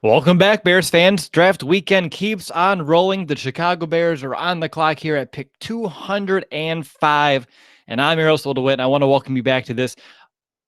Welcome back, Bears fans. Draft weekend keeps on rolling. The Chicago Bears are on the clock here at pick 205. And I'm your host, Will DeWitt, and I want to welcome you back to this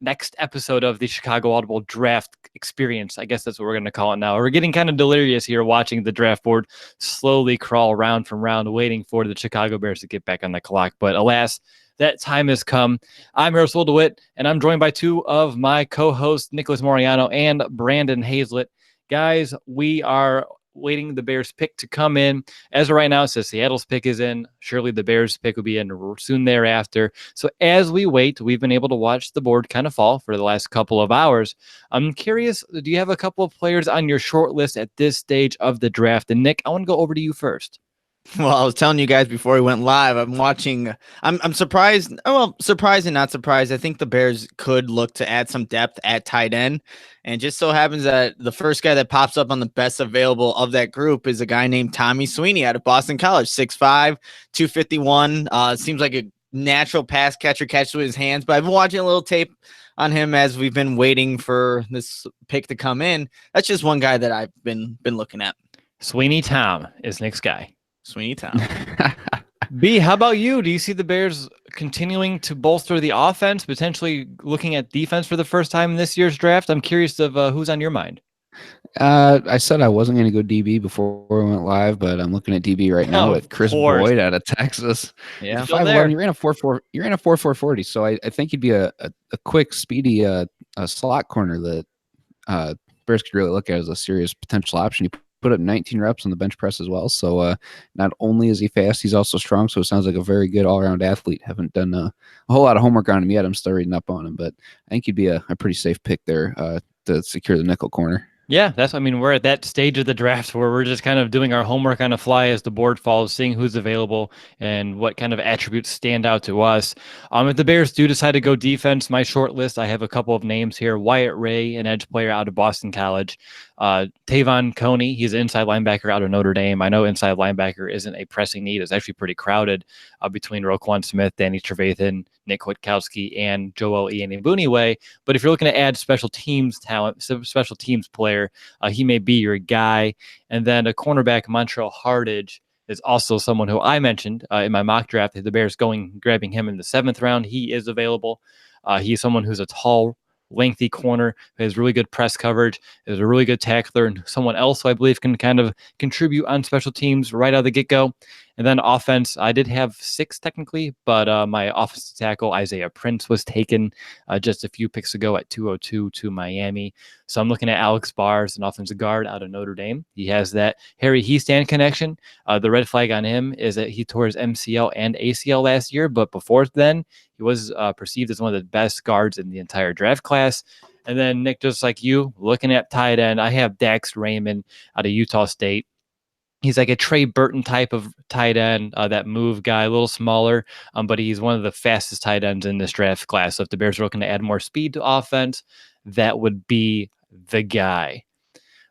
next episode of the Chicago Audible Draft Experience. I guess that's what we're going to call it now. We're getting kind of delirious here watching the draft board slowly crawl round from round, waiting for the Chicago Bears to get back on the clock. But alas, that time has come. I'm your host, Will DeWitt, and I'm joined by two of my co-hosts, Nicholas Moriano and Brandon Hazlett. Guys, we are waiting the Bears pick to come in. As of right now, it says Seattle's pick is in. Surely the Bears pick will be in soon thereafter. So as we wait, we've been able to watch the board kind of fall for the last couple of hours. I'm curious, do you have a couple of players on your short list at this stage of the draft? And Nick, I want to go over to you first. Well, I was telling you guys before we went live, I'm surprised. Well, surprised and not surprised. I think the Bears could look to add some depth at tight end. And just so happens that the first guy that pops up on the best available of that group is a guy named Tommy Sweeney out of Boston College, 6'5", 251. Seems like a natural pass catcher, catches with his hands. But I've been watching a little tape on him as we've been waiting for this pick to come in. That's just one guy that I've been looking at. Sweeney Tom is Nick's guy. Sweeney Tom. B, how about you? Do you see the Bears continuing to bolster the offense, potentially looking at defense for the first time in this year's draft? I'm curious of who's on your mind. I said I wasn't going to go DB before we went live, but I'm looking at DB right now with Chris Boyd out of Texas. Yeah, 5'11", you're in a 4.4. You're in a 4.440, so I think he'd be a quick, speedy slot corner that Bears could really look at as a serious potential option. He put up 19 reps on the bench press as well. So not only is he fast, he's also strong. So it sounds like a very good all-around athlete. Haven't done a whole lot of homework on him yet. I'm still reading up on him, but I think he'd be a pretty safe pick there to secure the nickel corner. Yeah, we're at that stage of the draft where we're just kind of doing our homework on the fly as the board falls, seeing who's available and what kind of attributes stand out to us. If the Bears do decide to go defense, my short list, I have a couple of names here. Wyatt Ray, an edge player out of Boston College. Tavon Coney, he's an inside linebacker out of Notre Dame. I know inside linebacker isn't a pressing need. It's actually pretty crowded between Roquan Smith, Danny Trevathan, Nick Kwiatkowski, and Joel Iyiegbuniwe. But if you're looking to add special teams talent, special teams player, he may be your guy. And then a cornerback, Montreal Hardage, is also someone who I mentioned in my mock draft. The Bears grabbing him in the 7th round. He is available. He's someone who's a tall, lengthy corner who has really good press coverage, is a really good tackler, and someone else who I believe can kind of contribute on special teams right out of the get-go. And then offense, I did have 6 technically, but my offensive tackle, Isaiah Prince, was taken just a few picks ago at 202 to Miami. So I'm looking at Alex Bars, an offensive guard out of Notre Dame. He has that Harry Hiestand connection. The red flag on him is that he tore his MCL and ACL last year, but before then, he was perceived as one of the best guards in the entire draft class. And then, Nick, just like you, looking at tight end, I have Dax Raymond out of Utah State. He's like a Trey Burton type of tight end, that move guy, a little smaller, but he's one of the fastest tight ends in this draft class. So if the Bears are looking to add more speed to offense, that would be the guy.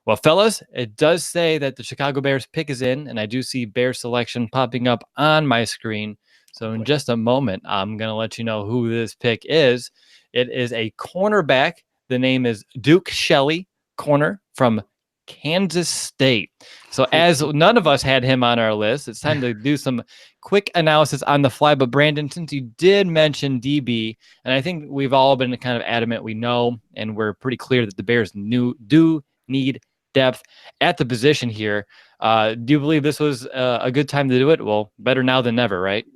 Well, fellas, it does say that the Chicago Bears pick is in, and I do see Bear selection popping up on my screen. So in just a moment, I'm going to let you know who this pick is. It is a cornerback. The name is Duke Shelley, corner from Kansas State. So as none of us had him on our list, it's time to do some quick analysis on the fly. But Brandon, since you did mention DB, and I think we've all been kind of adamant, we know, and we're pretty clear that the Bears do need depth at the position here. Do you believe this was a good time to do it? Well, better now than never, right?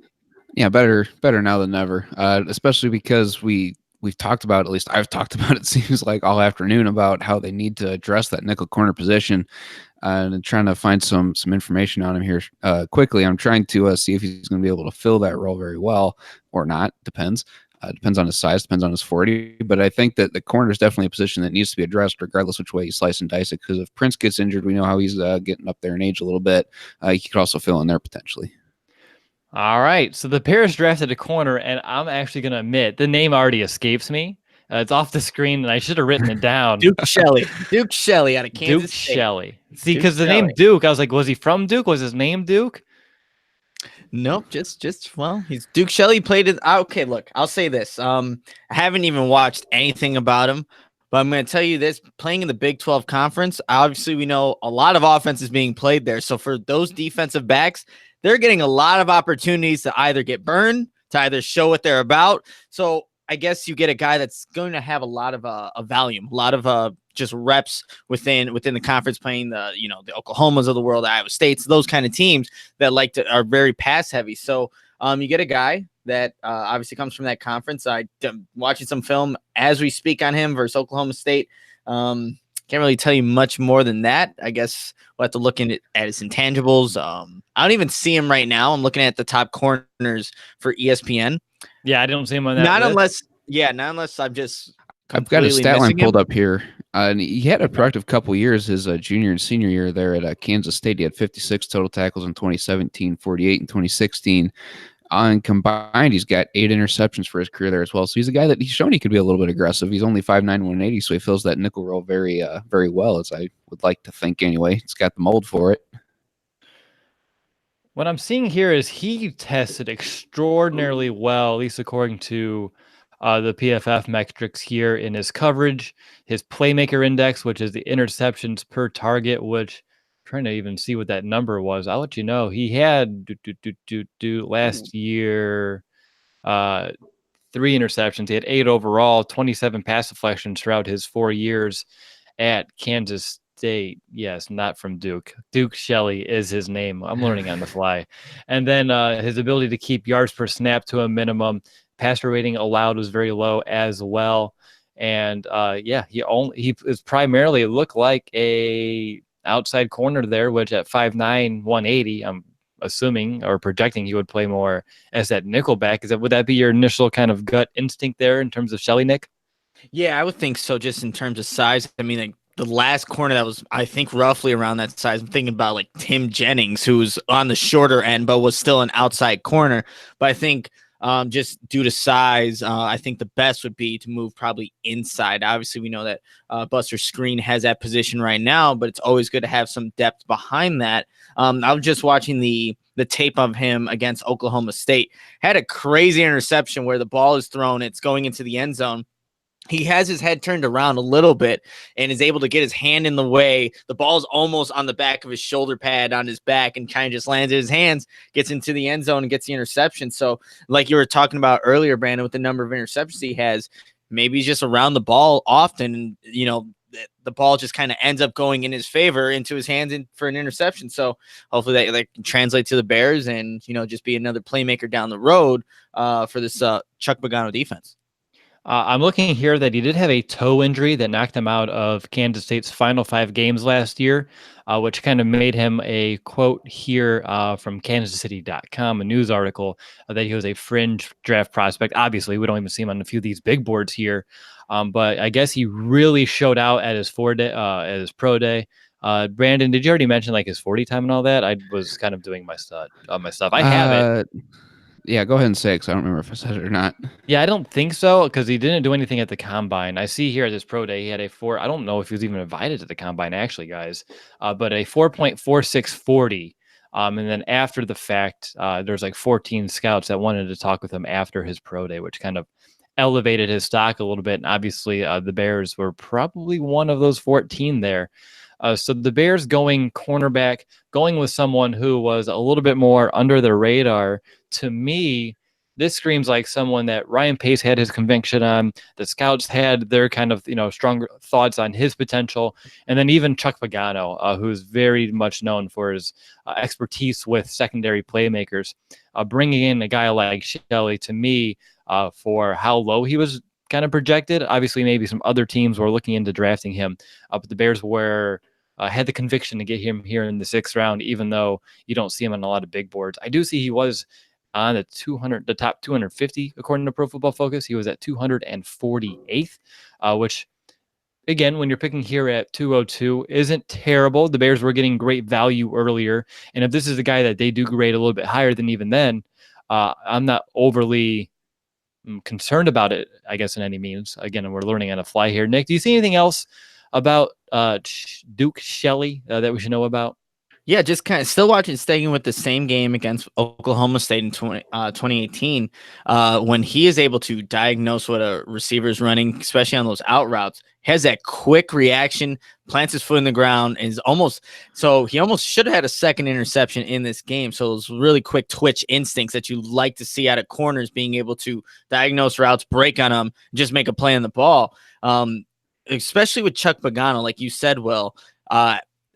Yeah, better now than never, especially because we've talked about, at least I've talked about, it seems like all afternoon, about how they need to address that nickel corner position, and trying to find some information on him here quickly. I'm trying to see if he's going to be able to fill that role very well or not. Depends. Depends on his size, depends on his 40. But I think that the corner is definitely a position that needs to be addressed regardless which way you slice and dice it, because if Prince gets injured, we know how he's getting up there in age a little bit. He could also fill in there potentially. All right, so the Bears drafted a corner, and I'm actually going to admit the name already escapes me. It's off the screen, and I should have written it down. Duke Shelley. Duke Shelley out of Kansas State. Duke Shelley. See, because the name Duke, I was like, was he from Duke? Was his name Duke? Nope, well, he's Duke Shelley played it. Okay, look, I'll say this. I haven't even watched anything about him, But I'm going to tell you this, playing in the Big 12 conference, obviously we know a lot of offense is being played there. So for those defensive backs, they're getting a lot of opportunities to either get burned, to either show what they're about. So I guess you get a guy that's going to have a lot of a volume, a lot of just reps within the conference, playing the the Oklahomas of the world, the Iowa States, those kind of teams that are very pass heavy. So you get a guy that obviously comes from that conference. I'm watching some film as we speak on him versus Oklahoma State. Can't really tell you much more than that. I guess we'll have to look at his intangibles. I don't even see him right now. I'm looking at the top corners for ESPN. Yeah, I don't see him on that Not list. unless I'm just I've got his completely stat line missing him. pulled up here. And he had a productive couple years his junior and senior year there at Kansas State. He had 56 total tackles in 2017, 48 in 2016. And combined, he's got 8 interceptions for his career there as well. So he's a guy that he's shown he could be a little bit aggressive. He's only 5'9", 180, so he fills that nickel role very, very well, as I would like to think anyway. He's got the mold for it. What I'm seeing here is he tested extraordinarily well, at least according to the PFF metrics here in his coverage, his playmaker index, which is the interceptions per target, which I'm trying to even see what that number was. I'll let you know. He had last year 3 interceptions. He had 8 overall, 27 pass deflections throughout his 4 years at Kansas State. Yes, not from Duke. Duke Shelley is his name. I'm learning on the fly. And then his ability to keep yards per snap to a minimum. Passer rating allowed was very low as well. And he is primarily, it looked like a outside corner there, which at 5'9", 180, I'm assuming or projecting he would play more as that nickel back. Would that be your initial kind of gut instinct there in terms of Shelley, Nick? Yeah, I would think so. Just in terms of size, I mean, like the last corner that was, I think, roughly around that size. I'm thinking about like Tim Jennings, who's on the shorter end, but was still an outside corner. But I think just due to size, I think the best would be to move probably inside. Obviously, we know that Buster Screen has that position right now, but it's always good to have some depth behind that. I was just watching the tape of him against Oklahoma State. Had a crazy interception where the ball is thrown, it's going into the end zone. He has his head turned around a little bit and is able to get his hand in the way. The ball's almost on the back of his shoulder pad on his back and kind of just lands in his hands, gets into the end zone and gets the interception. So like you were talking about earlier, Brandon, with the number of interceptions he has, maybe he's just around the ball often. And, the ball just kind of ends up going in his favor into his hands for an interception. So hopefully that can translate to the Bears and, just be another playmaker down the road for this Chuck Pagano defense. I'm looking here that he did have a toe injury that knocked him out of Kansas State's final 5 games last year, which kind of made him a quote here from kansascity.com, a news article that he was a fringe draft prospect. Obviously, we don't even see him on a few of these big boards here, but I guess he really showed out at his pro day. Brandon, did you already mention like his 40 time and all that? I was kind of doing my stuff. I have it. Yeah, go ahead and say it because I don't remember if I said it or not. Yeah, I don't think so because he didn't do anything at the combine. I see here at his pro day, he had a 4. I don't know if he was even invited to the combine, actually, guys, but a 4.4640. And then after the fact, there's like 14 scouts that wanted to talk with him after his pro day, which kind of elevated his stock a little bit. And obviously, the Bears were probably one of those 14 there. So the Bears going cornerback, going with someone who was a little bit more under the radar. To me, this screams like someone that Ryan Pace had his conviction on. The scouts had their kind of stronger thoughts on his potential, and then even Chuck Pagano, who's very much known for his expertise with secondary playmakers, bringing in a guy like Shelley to me for how low he was kind of projected. Obviously, maybe some other teams were looking into drafting him, but the Bears had the conviction to get him here in the 6th round, even though you don't see him on a lot of big boards. I do see he was on the top 250 according to Pro Football Focus. He was at 248th, which again, when you're picking here at 202, isn't terrible. The Bears were getting great value earlier, and if this is a guy that they do grade a little bit higher than even then, I'm not overly concerned about it, I guess, in any means. Again, we're learning on the fly here. Nick, do you see anything else about Duke Shelley that we should know about? Yeah, just kind of still watching, staying with the same game against Oklahoma State in 2018, when he is able to diagnose what a receiver is running, especially on those out routes, has that quick reaction, plants his foot in the ground, and he almost should have had a second interception in this game. So those really quick twitch instincts that you like to see out of corners, being able to diagnose routes, break on them, just make a play on the ball. Especially with Chuck Pagano, like you said, Will.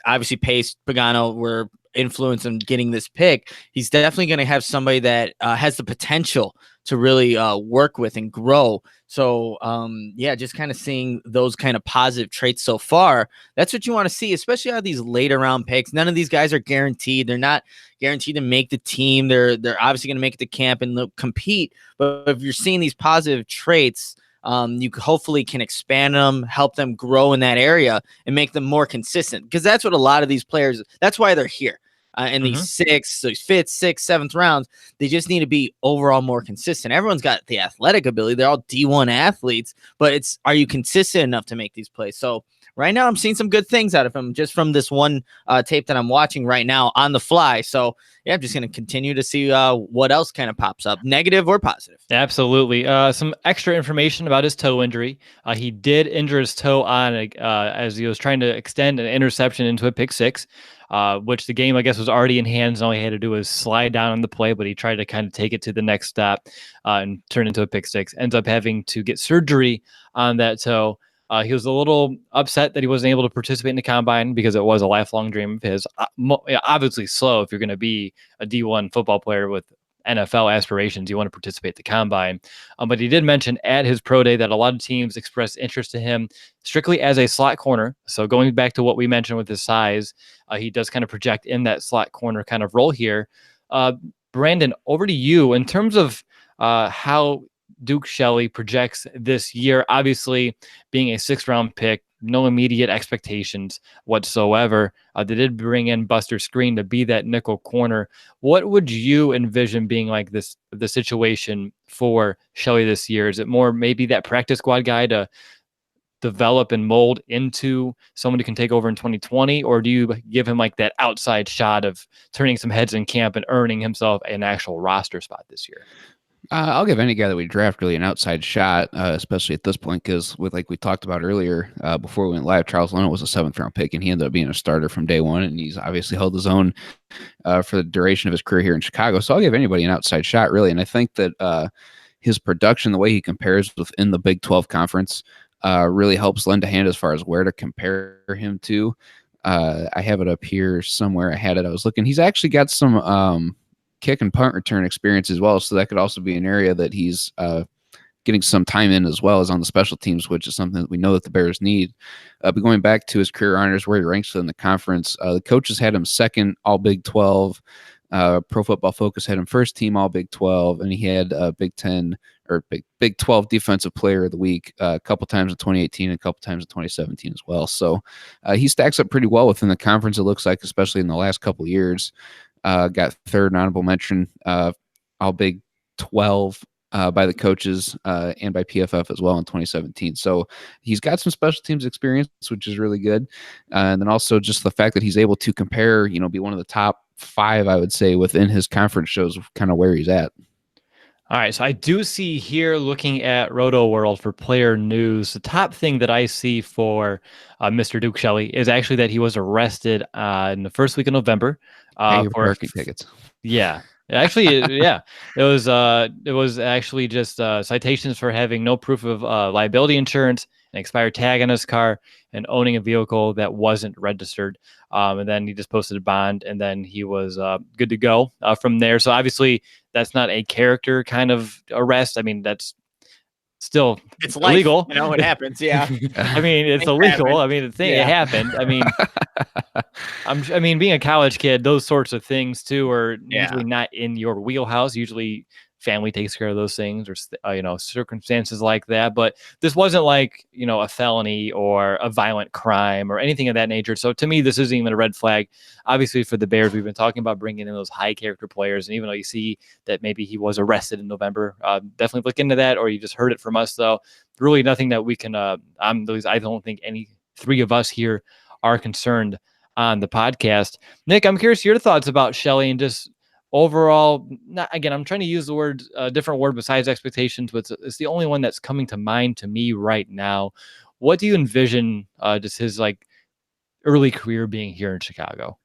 Obviously Pace, Pagano were influenced in getting this pick. He's definitely going to have somebody that has the potential to really work with and grow. So, yeah, just kind of seeing those kind of positive traits so far. That's what you want to see, especially out of these later round picks. None of these guys are guaranteed. They're not guaranteed to make the team. They're obviously going to make it to camp and compete. But if you're seeing these positive traits, you hopefully can expand them, help them grow in that area, and make them more consistent. Because that's what a lot of these players. That's why they're here in these fifth, sixth, seventh rounds. They just need to be overall more consistent. Everyone's got the athletic ability. They're all D1 athletes, but are you consistent enough to make these plays? So right now, I'm seeing some good things out of him just from this one tape that I'm watching right now on the fly. So yeah, I'm just going to continue to see what else kind of pops up, negative or positive. Absolutely. Some extra information about his toe injury. He did injure his toe on as he was trying to extend an interception into a pick six, which the game, I guess, was already in hands. And all he had to do was slide down on the play, but he tried to kind of take it to the next step and turn into a pick six. Ends up having to get surgery on that toe. He was a little upset that he wasn't able to participate in the combine because it was a lifelong dream of his. Obviously slow if you're going to be a D1 football player with NFL aspirations. You want to participate at the combine. But he did mention at his pro day that a lot of teams expressed interest in him strictly as a slot corner. So going back to what we mentioned with his size, he does kind of project in that slot corner kind of role here. Brandon, over to you in terms of how Duke Shelley projects this year. Obviously, being a sixth-round pick, no immediate expectations whatsoever. They did bring in Buster Screen to be that nickel corner. What would you envision being like the situation for Shelley this year? Is it more maybe that practice squad guy to develop and mold into someone who can take over in 2020, or do you give him like that outside shot of turning some heads in camp and earning himself an actual roster spot this year? I'll give any guy that we draft really an outside shot, especially at this point, because with like we talked about earlier before we went live, Charles Leno was a seventh-round pick, and he ended up being a starter from day one, and he's obviously held his own for the duration of his career here in Chicago. So I'll give anybody an outside shot, really, and I think that his production, the way he compares within the Big 12 conference, really helps lend a hand as far as where to compare him to. I have it up here somewhere. I had it. I was looking. He's actually got some kick and punt return experience as well. So that could also be an area that he's getting some time in, as well as on the special teams, which is something that we know that the Bears need. But going back to his career honors, where he ranks in the conference, the coaches had him second all Big 12. Pro Football Focus had him first team all Big 12, and he had Big 10 or Big 12 Defensive Player of the Week a couple times in 2018 and a couple times in 2017 as well. So he stacks up pretty well within the conference, it looks like, especially in the last couple of years. Got third honorable mention, all Big 12 by the coaches and by PFF as well in 2017. So he's got some special teams experience, which is really good. And then also just the fact that he's able to compare, be one of the top 5, I would say, within his conference shows kind of where he's at. All right, so I do see here, looking at Roto World for player news, the top thing that I see for Mr. Duke Shelley is actually that he was arrested in the first week of November. Pay your For parking tickets. Yeah, actually, yeah, it was actually just citations for having no proof of liability insurance, an expired tag on his car, and owning a vehicle that wasn't registered. And then he just posted a bond, and then he was good to go from there. So obviously, that's not a character kind of arrest. I mean, that's still It's illegal. It happens. Yeah. I mean, it's illegal. I mean, the thing, it happened. I mean, being a college kid, those sorts of things too are usually not in your wheelhouse. Usually family takes care of those things, or circumstances like that. But this wasn't like a felony or a violent crime or anything of that nature. So to me, this isn't even a red flag. Obviously, for the Bears, we've been talking about bringing in those high character players, and even though you see that maybe he was arrested in November, definitely look into that, or you just heard it from us. Though really nothing that we can. I don't think any 3 of us here are concerned on the podcast. Nick, I'm curious your thoughts about Shelley and just overall. Not, again, I'm trying to use the word, different word besides expectations, but it's the only one that's coming to mind to me right now. What do you envision just his like early career being here in Chicago?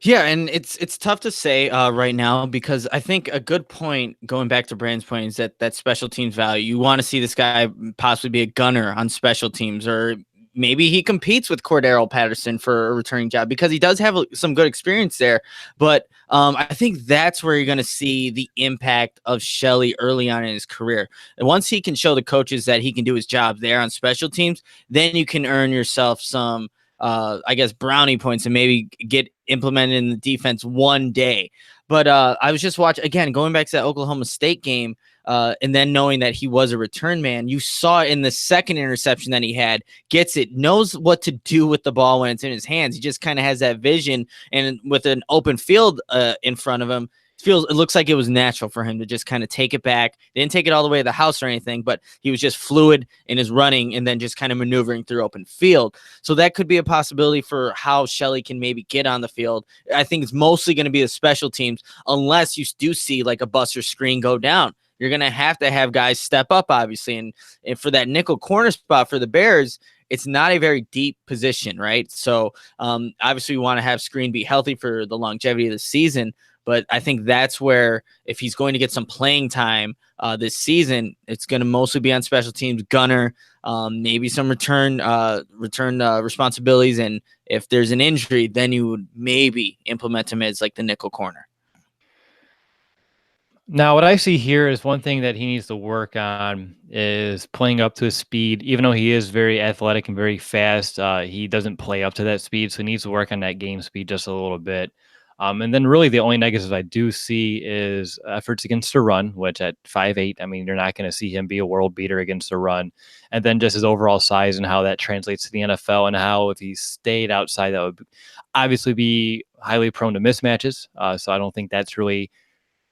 Yeah, and it's tough to say right now because I think a good point going back to Brand's point is that special teams value. You want to see this guy possibly be a gunner on special teams, or maybe he competes with Cordero Patterson for a returning job because he does have some good experience there. But I think that's where you're going to see the impact of Shelley early on in his career. And once he can show the coaches that he can do his job there on special teams, then you can earn yourself some I guess brownie points and maybe get implemented in the defense one day. But I was just watching again, going back to that Oklahoma State game, and then knowing that he was a return man, you saw in the second interception that he had, gets it, knows what to do with the ball when it's in his hands. He just kind of has that vision, and with an open field in front of him, it looks like it was natural for him to just kind of take it back. They didn't take it all the way to the house or anything, but he was just fluid in his running and then just kind of maneuvering through open field. So that could be a possibility for how Shelley can maybe get on the field. I think it's mostly going to be the special teams, unless you do see like a buster screen go down. You're going to have guys step up, obviously. And for that nickel corner spot for the Bears, it's not a very deep position, right? So obviously we want to have Screen be healthy for the longevity of the season. But I think that's where, if he's going to get some playing time this season, it's going to mostly be on special teams, gunner, maybe some return responsibilities. And if there's an injury, then you would maybe implement him as like the nickel corner. Now, what I see here is one thing that he needs to work on is playing up to his speed. Even though he is very athletic and very fast, he doesn't play up to that speed. So he needs to work on that game speed just a little bit. And then really the only negatives I do see is efforts against the run, which at 5'8", I mean, you're not going to see him be a world beater against the run. And then just his overall size and how that translates to the NFL, and how if he stayed outside, that would obviously be highly prone to mismatches. So I don't think that's really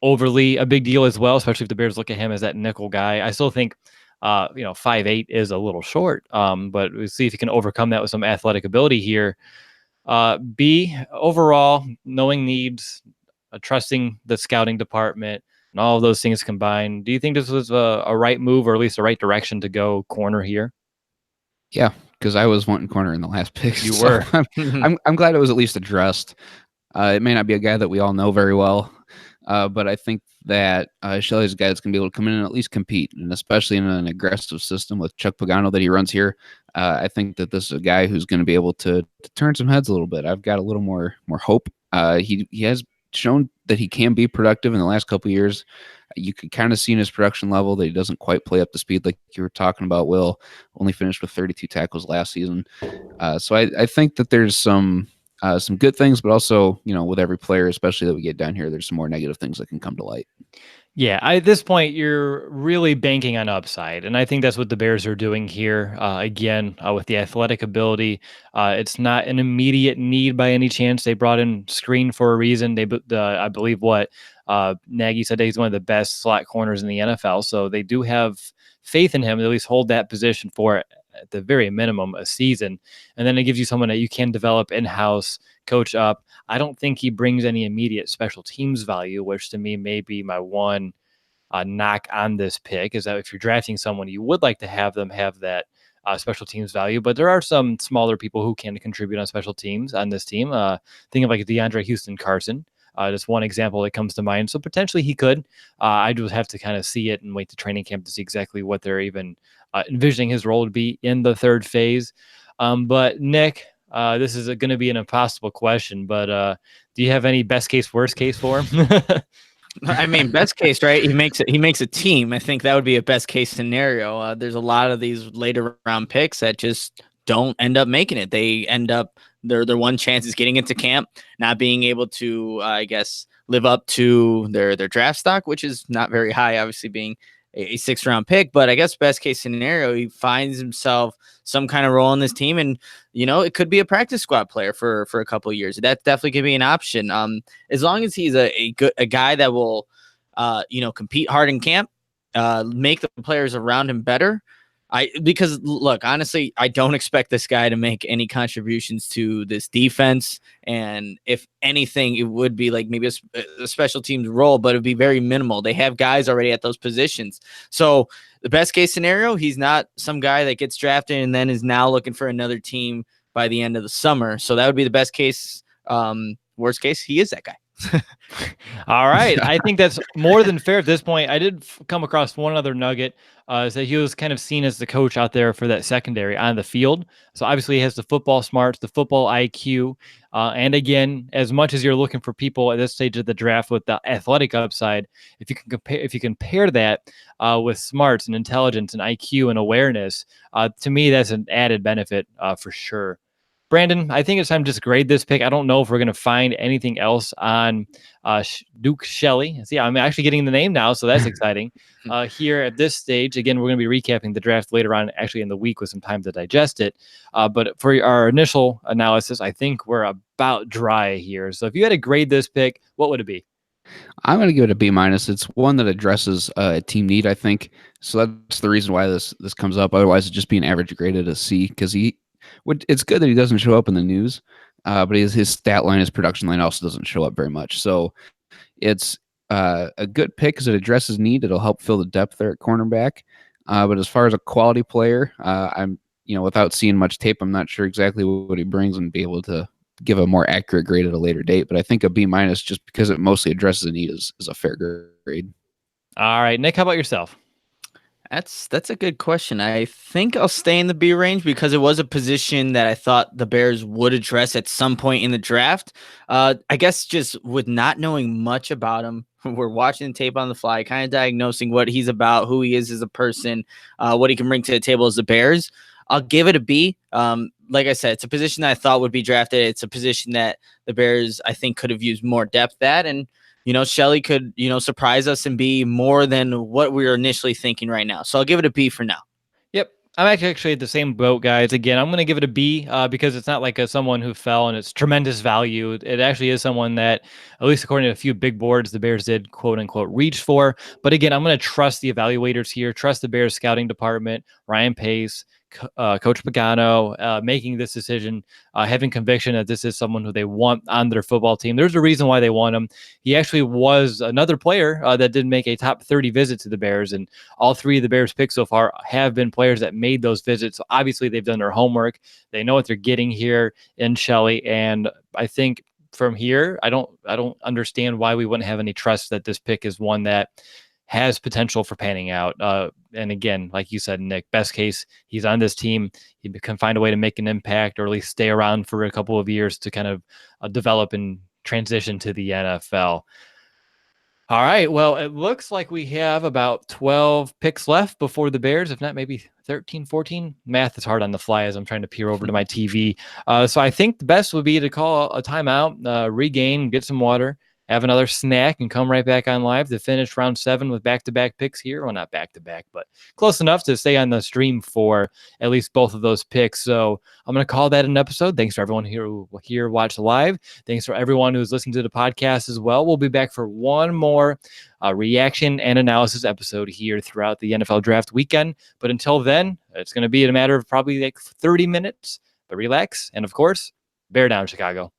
overly a big deal as well, especially if the Bears look at him as that nickel guy. I still think, 5'8" is a little short, but we'll see if he can overcome that with some athletic ability here. B, overall, knowing needs, trusting the scouting department, and all of those things combined, do you think this was a right move, or at least the right direction to go corner here? Yeah, because I was wanting corner in the last pick. You so were. I'm glad it was at least addressed. It may not be a guy that we all know very well, but I think that Shelley's a guy that's going to be able to come in and at least compete, and especially in an aggressive system with Chuck Pagano that he runs here. I think that this is a guy who's going to be able to turn some heads a little bit. I've got a little more hope. He has shown that he can be productive in the last couple of years. You could kind of see in his production level that he doesn't quite play up to speed like you were talking about, Will. Only finished with 32 tackles last season. So I think that there's some good things, but also, with every player, especially that we get down here, there's some more negative things that can come to light. Yeah, at this point, you're really banking on upside, and I think that's what the Bears are doing here. Again, with the athletic ability, it's not an immediate need by any chance. They brought in Screen for a reason. I believe what Nagy said, he's one of the best slot corners in the NFL, so they do have faith in him to at least hold that position for, at the very minimum, a season, and then it gives you someone that you can develop in-house, coach up. I don't think he brings any immediate special teams value, which to me may be my one knock on this pick, is that if you're drafting someone, you would like to have them have that special teams value. But there are some smaller people who can contribute on special teams on this team. Think of like DeAndre Houston Carson. Just one example that comes to mind. So potentially he could. I just have to kind of see it and wait to training camp to see exactly what they're even envisioning his role to be in the third phase. But Nick, this is going to be an impossible question, but do you have any best case, worst case for him? I mean, best case, right? He makes a team. I think that would be a best case scenario. There's a lot of these later round picks that just don't end up making it. They end up their one chance is getting into camp, not being able to, I guess, live up to their draft stock, which is not very high, obviously being a 6th round pick. But I guess best case scenario, he finds himself some kind of role in this team, and it could be a practice squad player for a couple of years. That definitely could be an option. As long as he's a guy that will, compete hard in camp, make the players around him better. Because look, honestly, I don't expect this guy to make any contributions to this defense. And if anything, it would be like maybe a special teams role, but it'd be very minimal. They have guys already at those positions. So the best case scenario, he's not some guy that gets drafted and then is now looking for another team by the end of the summer. So that would be the best case. Worst case, he is that guy. All right. I think that's more than fair at this point. I did come across one other nugget, is that he was kind of seen as the coach out there for that secondary on the field. So obviously he has the football smarts, the football IQ. And again, as much as you're looking for people at this stage of the draft with the athletic upside, if you compare that with smarts and intelligence and IQ and awareness, to me, that's an added benefit for sure. Brandon, I think it's time to just grade this pick. I don't know if we're going to find anything else on Duke Shelley. See, I'm actually getting the name now, so that's exciting. Here at this stage, again, we're going to be recapping the draft later on, actually in the week with some time to digest it. But for our initial analysis, I think we're about dry here. So if you had to grade this pick, what would it be? I'm going to give it a B minus. It's one that addresses a team need, I think. So that's the reason why this comes up. Otherwise, it'd just be an average grade at a C, because it's good that he doesn't show up in the news, but his stat line, his production line also doesn't show up very much. So it's a good pick because it addresses need. It'll help fill the depth there at cornerback. But as far as a quality player, I'm without seeing much tape, I'm not sure exactly what he brings and be able to give a more accurate grade at a later date. But I think a B minus, just because it mostly addresses a need, is a fair grade. All right, Nick, how about yourself? That's a good question. I think I'll stay in the B range because it was a position that I thought the Bears would address at some point in the draft. I guess just with not knowing much about him, we're watching the tape on the fly, kind of diagnosing what he's about, who he is as a person, what he can bring to the table as the Bears. I'll give it a B. Like I said, it's a position that I thought would be drafted. It's a position that the Bears, I think, could have used more depth at. And Shelley could, surprise us and be more than what we were initially thinking right now. So I'll give it a B for now. Yep. I'm actually at the same boat, guys. Again, I'm going to give it a B because it's not like someone who fell and it's tremendous value. It actually is someone that, at least according to a few big boards, the Bears did quote unquote reach for. But again, I'm going to trust the evaluators here, trust the Bears scouting department, Ryan Pace, Coach Pagano, making this decision, having conviction that this is someone who they want on their football team. There's a reason why they want him. He actually was another player that did make a top 30 visit to the Bears, and all three of the Bears picks so far have been players that made those visits. So obviously they've done their homework. They know what they're getting here in Shelley, and I think from here, I don't understand why we wouldn't have any trust that this pick is one that has potential for panning out. And again, like you said, Nick, best case, he's on this team. He can find a way to make an impact or at least stay around for a couple of years to kind of develop and transition to the NFL. All right. Well, it looks like we have about 12 picks left before the Bears, if not maybe 13, 14. Math is hard on the fly as I'm trying to peer over to my TV. So I think the best would be to call a timeout, regain, get some water, have another snack, and come right back on live to finish round 7 with back-to-back picks here. Well, not back-to-back, but close enough to stay on the stream for at least both of those picks. So I'm going to call that an episode. Thanks for everyone who here watched live. Thanks for everyone who's listening to the podcast as well. We'll be back for one more reaction and analysis episode here throughout the NFL draft weekend. But until then, it's going to be a matter of probably like 30 minutes. But relax. And of course, bear down, Chicago.